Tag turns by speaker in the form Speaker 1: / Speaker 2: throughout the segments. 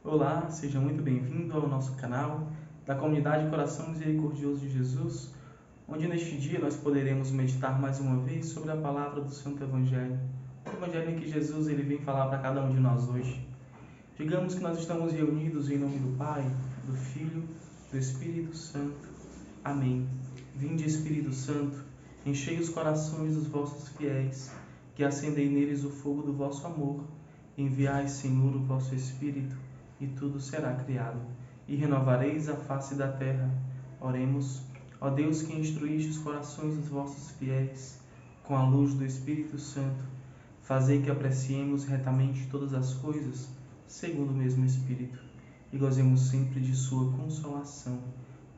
Speaker 1: Olá, seja muito bem-vindo ao nosso canal da Comunidade Coração Misericordioso de Jesus, onde neste dia nós poderemos meditar mais uma vez sobre a palavra do Santo Evangelho, o Evangelho em que Jesus vem falar para cada um de nós hoje. Digamos que nós estamos reunidos em nome do Pai, do Filho, do Espírito Santo. Amém. Vinde, Espírito Santo, enchei os corações dos vossos fiéis, que acendei neles o fogo do vosso amor. Enviai, Senhor, o vosso Espírito, e tudo será criado, e renovareis a face da terra. Oremos. Ó Deus, que instruíste os corações dos vossos fiéis com a luz do Espírito Santo, fazei que apreciemos retamente todas as coisas, segundo o mesmo Espírito, e gozemos sempre de sua consolação.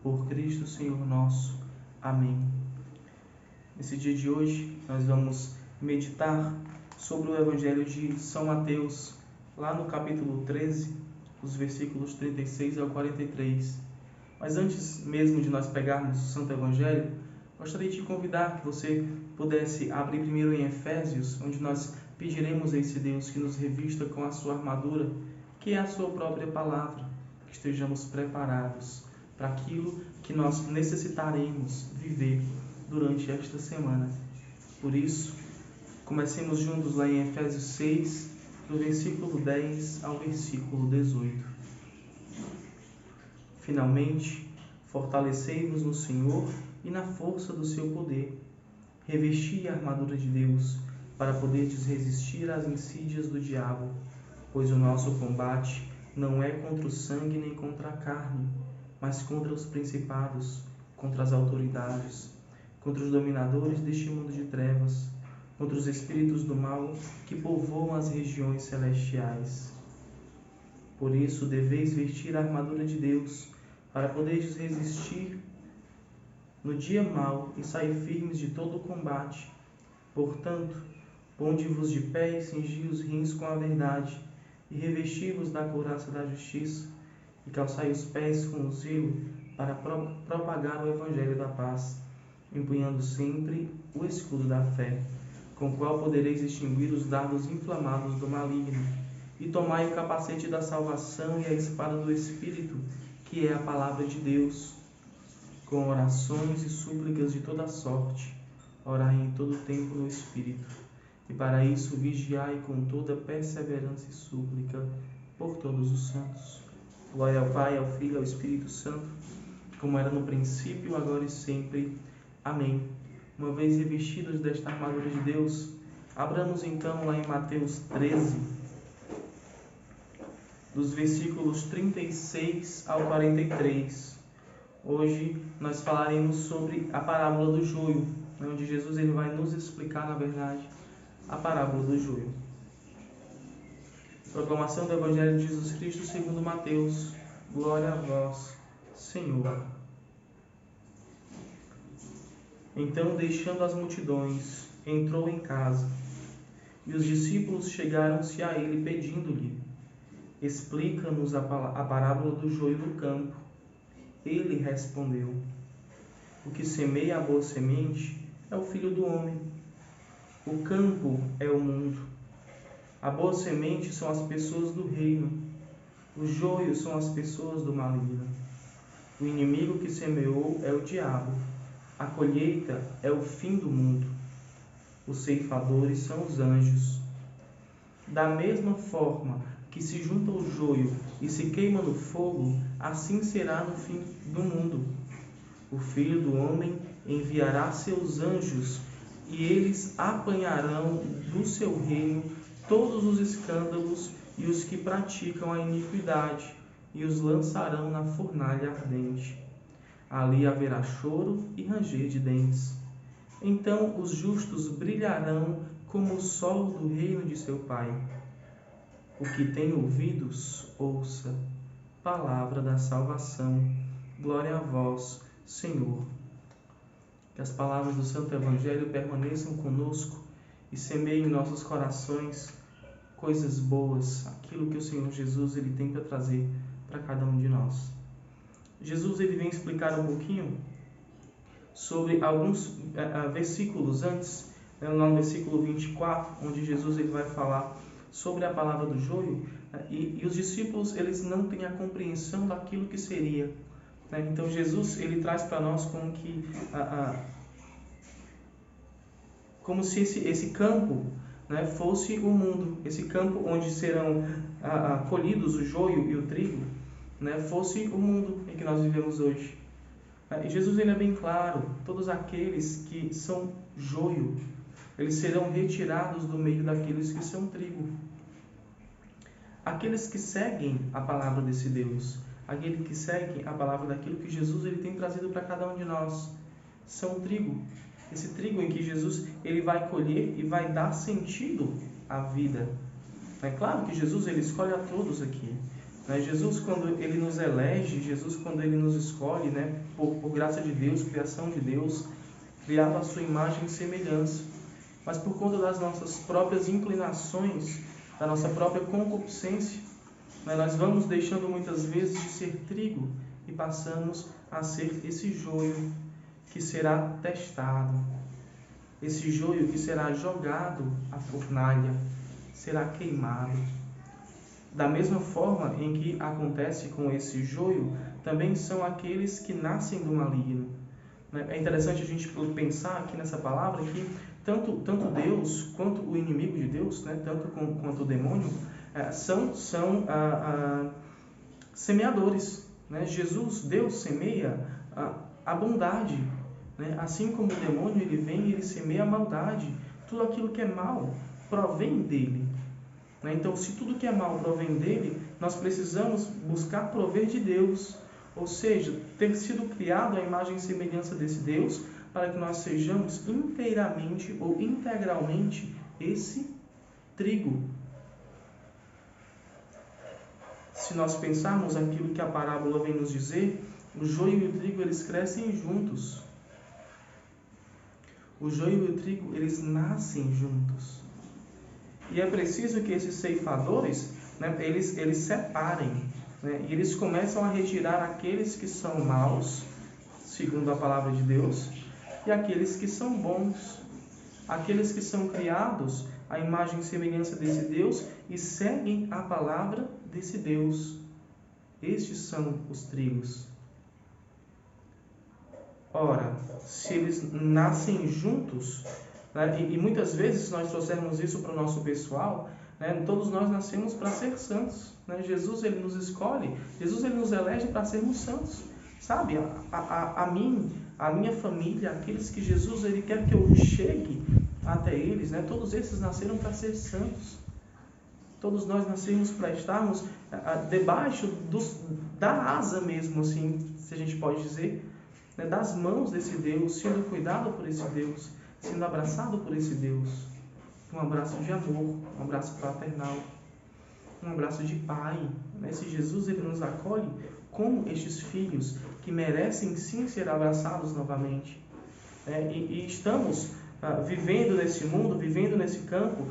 Speaker 1: Por Cristo Senhor nosso. Amém. Nesse dia de hoje, nós vamos meditar sobre o Evangelho de São Mateus, lá no capítulo 13, os versículos 36 ao 43. Mas antes mesmo de nós pegarmos o Santo Evangelho, gostaria de te convidar que você pudesse abrir primeiro em Efésios, onde nós pediremos a esse Deus que nos revista com a sua armadura, que é a sua própria palavra, que estejamos preparados para aquilo que nós necessitaremos viver durante esta semana. Por isso, comecemos juntos lá em Efésios 6, do versículo 10 ao versículo 18. Finalmente, fortalecei-vos no Senhor e na força do seu poder. Revesti a armadura de Deus, para poderdes resistir às insídias do diabo, pois o nosso combate não é contra o sangue nem contra a carne, mas contra os principados, contra as autoridades, contra os dominadores deste mundo de trevas, contra os espíritos do mal que povoam as regiões celestiais. Por isso, deveis vestir a armadura de Deus, para poderes resistir no dia mau e sair firmes de todo o combate. Portanto, ponde-vos de pé e cingi os rins com a verdade, e revesti-vos da couraça da justiça, e calçai os pés com o zelo para propagar o evangelho da paz, empunhando sempre o escudo da fé, com o qual podereis extinguir os dardos inflamados do maligno, e tomai o capacete da salvação e a espada do Espírito, que é a palavra de Deus, com orações e súplicas de toda sorte. Orai em todo tempo no Espírito, e para isso vigiai com toda perseverança e súplica por todos os santos. Glória ao Pai, ao Filho e ao Espírito Santo, como era no princípio, agora e sempre. Amém. Uma vez revestidos desta armadura de Deus, abramos então lá em Mateus 13, dos versículos 36 ao 43. Hoje nós falaremos sobre a parábola do joio, onde Jesus vai nos explicar, na verdade, a parábola do joio. Proclamação do Evangelho de Jesus Cristo segundo Mateus. Glória a vós, Senhor. Então, deixando as multidões, entrou em casa, e os discípulos chegaram-se a ele pedindo-lhe: explica-nos a parábola do joio do campo. Ele respondeu: o que semeia a boa semente é o Filho do homem. O campo é o mundo. A boa semente são as pessoas do reino. Os joios são as pessoas do maligno. O inimigo que semeou é o diabo. A colheita é o fim do mundo. Os ceifadores são os anjos. Da mesma forma que se junta o joio e se queima no fogo, assim será no fim do mundo. O Filho do homem enviará seus anjos, e eles apanharão do seu reino todos os escândalos e os que praticam a iniquidade, e os lançarão na fornalha ardente. Ali haverá choro e ranger de dentes. Então os justos brilharão como o sol do reino de seu Pai. O que tem ouvidos, ouça. Palavra da salvação. Glória a vós, Senhor. Que as palavras do Santo Evangelho permaneçam conosco e semeiem em nossos corações coisas boas, aquilo que o Senhor Jesus tem para trazer para cada um de nós. Jesus vem explicar um pouquinho sobre alguns versículos antes, lá no versículo 24, onde Jesus vai falar sobre a palavra do joio, E os discípulos, eles não têm a compreensão daquilo que seria. Então Jesus, ele traz para nós como se esse campo, fosse o mundo, esse campo onde serão colhidos o joio e o trigo, fosse o mundo em que nós vivemos hoje. E Jesus, ele é bem claro: todos aqueles que são joio, eles serão retirados do meio daqueles que são trigo. Aqueles que seguem a palavra desse Deus, aqueles que seguem a palavra daquilo que Jesus, ele tem trazido para cada um de nós, são trigo. Esse trigo em que Jesus, ele vai colher e vai dar sentido à vida. É claro que Jesus, ele escolhe a todos aqui. Jesus, quando ele nos elege, Jesus, quando ele nos escolhe, por graça de Deus, criação de Deus, criado à sua imagem e semelhança. Mas por conta das nossas próprias inclinações, da nossa própria concupiscência, nós vamos deixando muitas vezes de ser trigo e passamos a ser esse joio que será testado, esse joio que será jogado à fornalha, será queimado. Da mesma forma em que acontece com esse joio, também são aqueles que nascem do maligno. É interessante a gente pensar aqui nessa palavra que tanto Deus quanto o inimigo de Deus, tanto quanto o demônio, são semeadores. Jesus, Deus, semeia a bondade. Assim como o demônio, ele vem e ele semeia a maldade. Tudo aquilo que é mal provém dele. Então, se tudo que é mal provém dele, nós precisamos buscar prover de Deus. Ou seja, ter sido criado à imagem e semelhança desse Deus, para que nós sejamos inteiramente ou integralmente esse trigo. Se nós pensarmos aquilo que a parábola vem nos dizer, o joio e o trigo, eles crescem juntos. O joio e o trigo, eles nascem juntos. E é preciso que esses ceifadores, eles separem, e eles começam a retirar aqueles que são maus, segundo a palavra de Deus, e aqueles que são bons, aqueles que são criados à imagem e semelhança desse Deus e seguem a palavra desse Deus. Estes são os trigos. Ora, se eles nascem juntos, e muitas vezes, se nós trouxermos isso para o nosso pessoal, todos nós nascemos para ser santos. Jesus, ele nos escolhe, Jesus, ele nos elege para sermos santos. Sabe, a minha família, aqueles que Jesus, ele quer que eu chegue até eles, todos esses nasceram para ser santos. Todos nós nascemos para estarmos debaixo da asa mesmo, assim, se a gente pode dizer, das mãos desse Deus, sendo cuidado por esse Deus, sendo abraçado por esse Deus. Um abraço de amor, um abraço fraternal, um abraço de pai. Esse Jesus, ele nos acolhe como estes filhos que merecem sim ser abraçados novamente. E estamos vivendo nesse mundo, vivendo nesse campo,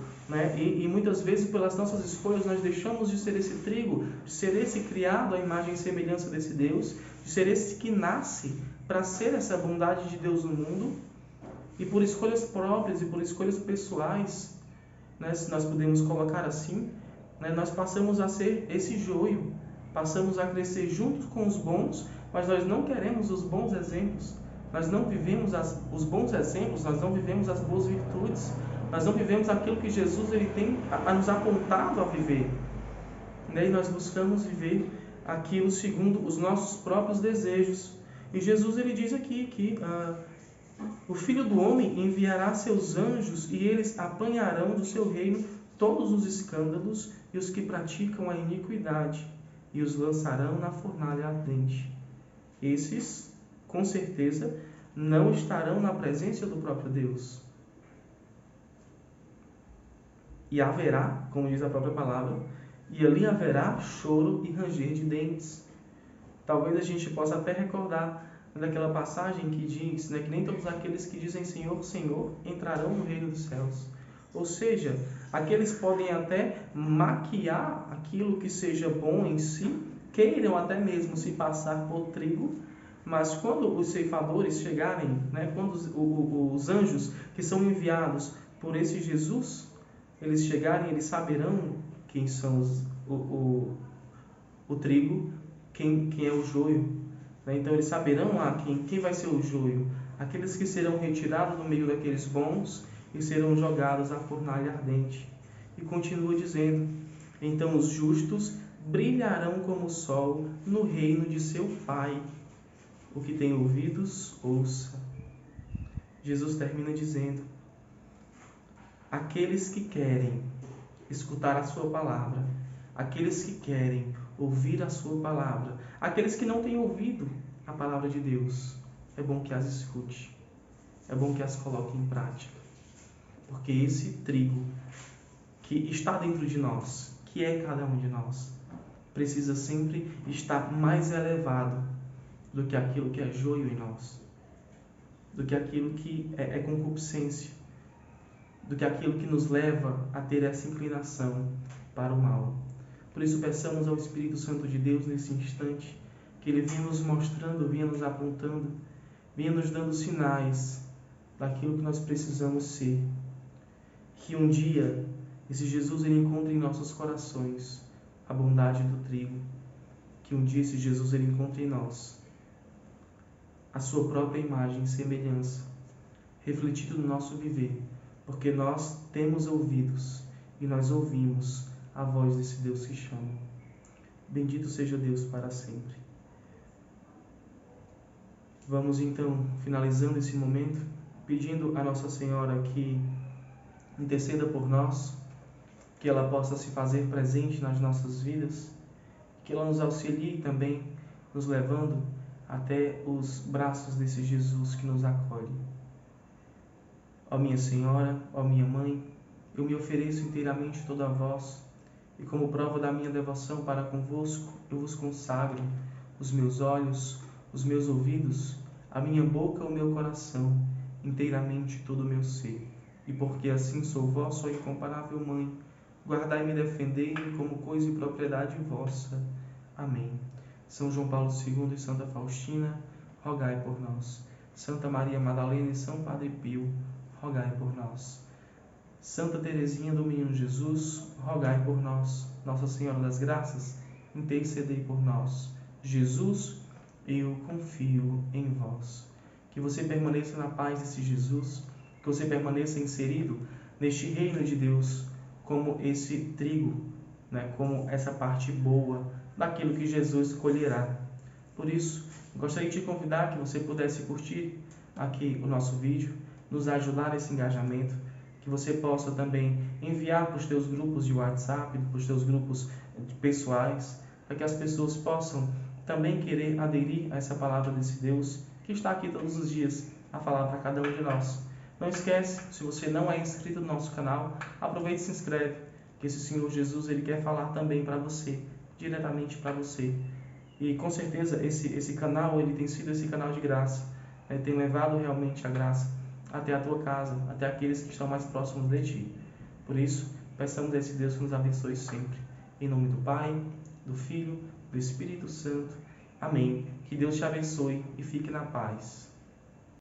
Speaker 1: e muitas vezes pelas nossas escolhas nós deixamos de ser esse trigo, de ser esse criado à imagem e semelhança desse Deus, de ser esse que nasce para ser essa bondade de Deus no mundo, e por escolhas próprias e por escolhas pessoais, se nós podemos colocar assim, nós passamos a ser esse joio, passamos a crescer juntos com os bons, mas nós não queremos os bons exemplos, nós não vivemos os bons exemplos, nós não vivemos as boas virtudes, nós não vivemos aquilo que Jesus, ele tem nos apontado a viver. E nós buscamos viver aquilo segundo os nossos próprios desejos. E Jesus, ele diz aqui que o Filho do Homem enviará seus anjos e eles apanharão do seu reino todos os escândalos e os que praticam a iniquidade e os lançarão na fornalha ardente. Esses, com certeza, não estarão na presença do próprio Deus. E haverá, como diz a própria palavra, e ali haverá choro e ranger de dentes. Talvez a gente possa até recordar daquela passagem que diz, que nem todos aqueles que dizem Senhor, Senhor, entrarão no reino dos céus. Ou seja, aqueles podem até maquiar aquilo que seja bom em si, queiram até mesmo se passar por trigo, mas quando os ceifadores chegarem, quando os anjos que são enviados por esse Jesus, eles chegarem, eles saberão quem são o trigo, quem é o joio. Né? Então eles saberão lá quem vai ser o joio. Aqueles que serão retirados do meio daqueles bons e serão jogados à fornalha ardente. E continua dizendo: então os justos brilharão como o sol no reino de seu Pai. O que tem ouvidos, ouça. Jesus termina dizendo: aqueles que querem escutar a sua palavra, aqueles que querem ouvir a sua palavra, aqueles que não têm ouvido a palavra de Deus, é bom que as escute, é bom que as coloque em prática, porque esse trigo que está dentro de nós, que é cada um de nós, precisa sempre estar mais elevado do que aquilo que é joio em nós, do que aquilo que é concupiscência, do que aquilo que nos leva a ter essa inclinação para o mal. Por isso, peçamos ao Espírito Santo de Deus nesse instante, que Ele venha nos mostrando, venha nos apontando, venha nos dando sinais daquilo que nós precisamos ser. Que um dia esse Jesus ele encontre em nossos corações a bondade do trigo. Que um dia esse Jesus ele encontre em nós a sua própria imagem e semelhança, refletido no nosso viver, porque nós temos ouvidos e nós ouvimos a voz desse Deus que chama. Bendito seja Deus para sempre. Vamos então, finalizando esse momento, pedindo a Nossa Senhora que interceda por nós, que ela possa se fazer presente nas nossas vidas, que ela nos auxilie também, nos levando até os braços desse Jesus que nos acolhe. Ó minha Senhora, ó minha Mãe, eu me ofereço inteiramente toda a vós, e como prova da minha devoção para convosco, eu vos consagro os meus olhos, os meus ouvidos, a minha boca, o meu coração, inteiramente todo o meu ser. E porque assim sou vossa, ó incomparável Mãe, guardai-me e defendei-me como coisa e propriedade vossa. Amém. São João Paulo II e Santa Faustina, rogai por nós. Santa Maria Madalena e São Padre Pio, rogai por nós. Santa Teresinha do Menino Jesus, rogai por nós. Nossa Senhora das Graças, intercedei por nós. Jesus, eu confio em vós. Que você permaneça na paz desse Jesus, que você permaneça inserido neste reino de Deus, como esse trigo, né? Como essa parte boa daquilo que Jesus escolherá. Por isso, gostaria de te convidar que você pudesse curtir aqui o nosso vídeo, nos ajudar nesse engajamento, que você possa também enviar para os teus grupos de WhatsApp, para os teus grupos pessoais, para que as pessoas possam também querer aderir a essa palavra desse Deus que está aqui todos os dias a falar para cada um de nós. Não esquece, se você não é inscrito no nosso canal, aproveite e se inscreve, que esse Senhor Jesus ele quer falar também para você, diretamente para você. E com certeza esse canal ele tem sido esse canal de graça, tem levado realmente a graça até a tua casa, até aqueles que estão mais próximos de ti. Por isso, peçamos a esse Deus que nos abençoe sempre. Em nome do Pai, do Filho, do Espírito Santo. Amém. Que Deus te abençoe e fique na paz.